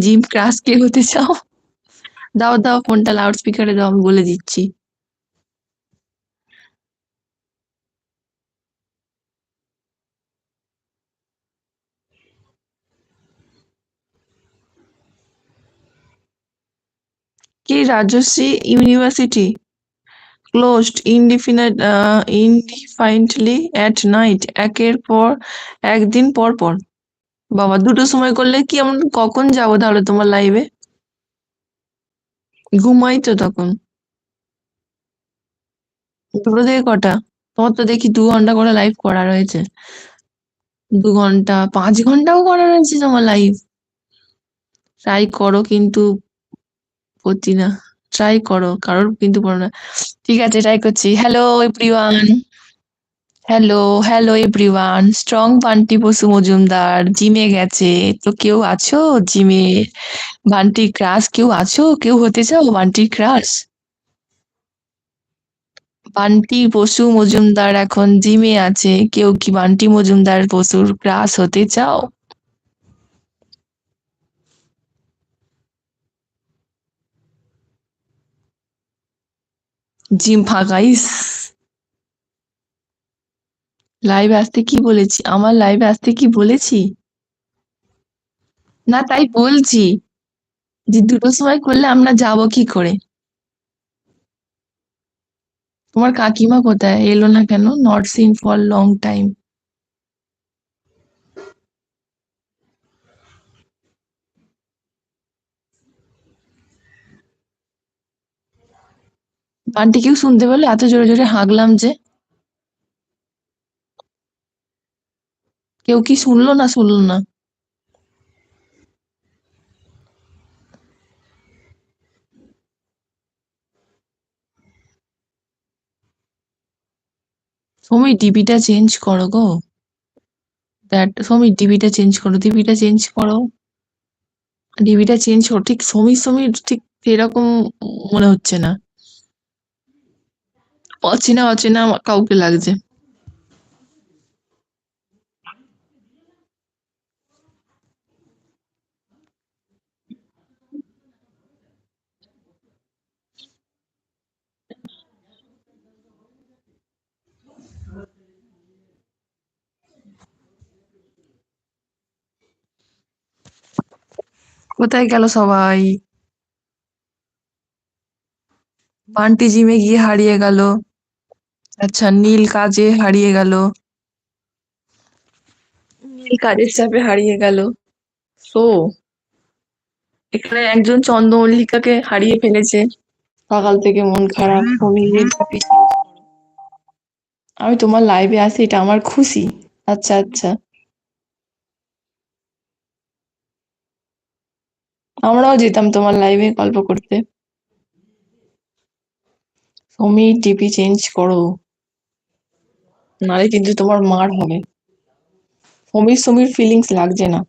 Gym crush কে হতে চাও? দাও দাও, ফোনটা লাউড স্পিকারে দাও, আমি বলে দিচ্ছি। কি Rajshri university closed indefinitely at night, একদিন পর পর। বাবা, দুটো সময় করলে কি আমরা কখন যাবো তাহলে তোমার লাইভে? ঘুমাই তো তখন। দুটো থেকে কটা? তোমার তো দেখি 2 ঘন্টা করে লাইভ করা রয়েছে। 2 ঘন্টা, 5 ঘন্টাও করা রয়েছে তোমার লাইভ। ট্রাই করো কিন্তু করছি না। ট্রাই করো, কারোর কিন্তু করো না। ঠিক আছে, ট্রাই করছি। Hello everyone. Hello, hello everyone. Strong Bunty Basu Majumdar জিমে গেছে। তো কেউ আছো জিমে? বান্টি ক্রাশ কেউ আছো? কেউ হতে চাও বান্টি ক্রাশ? বান্টি বসু মজুমদার এখন জিমে আছে, কেউ কি বান্টি মজুমদার বসুর ক্রাশ হতে চাও? জিম ফাঁকাইস। লাইভে আসতে কি বলেছি? আমার লাইভে আসতে কি বলেছি? না, তাই বলছি যে দুটোর সময় করলে আমরা যাবো কি করে? তোমার কাকিমা কোথায়? এলো না কেন? Not seen for long time. Bunty কেউ শুনতে পেলো এত জোরে জোরে হাঁকলাম যে? কেউ কি শুনলো না শুনলো না? সৌমি ডিপিটা চেঞ্জ করো গো। সৌমি ডিপিটা চেঞ্জ করো, ডিপিটা চেঞ্জ করো। ডিপিটা চেঞ্জ করো, ঠিক সমীর সমীর ঠিক এরকম মনে হচ্ছে না। অচেনা অচেনা কাউকে লাগছে। কোথায় গেল সবাই? বান্টি জিমে গিয়ে হারিয়ে গেল। আচ্ছা, নীল কাজে হারিয়ে গেল। নীল কাজের চাপে হারিয়ে গেল। সো এখানে একজন চন্দ্রমল্লিকাকে হারিয়ে ফেলেছে। সকাল থেকে মন খারাপ, সমীরের ঝাঁপি। আমি তোমার লাইভে আসি, এটা আমার খুশি। আচ্ছা আচ্ছা। আমরাও যেতাম তোমার লাইভে গল্প করতে। সমীর ডিপি চেঞ্জ করো, নাহলে কিন্তু তোমার মার হবে। সমীর সমীর ফিলিংস লাগছে না।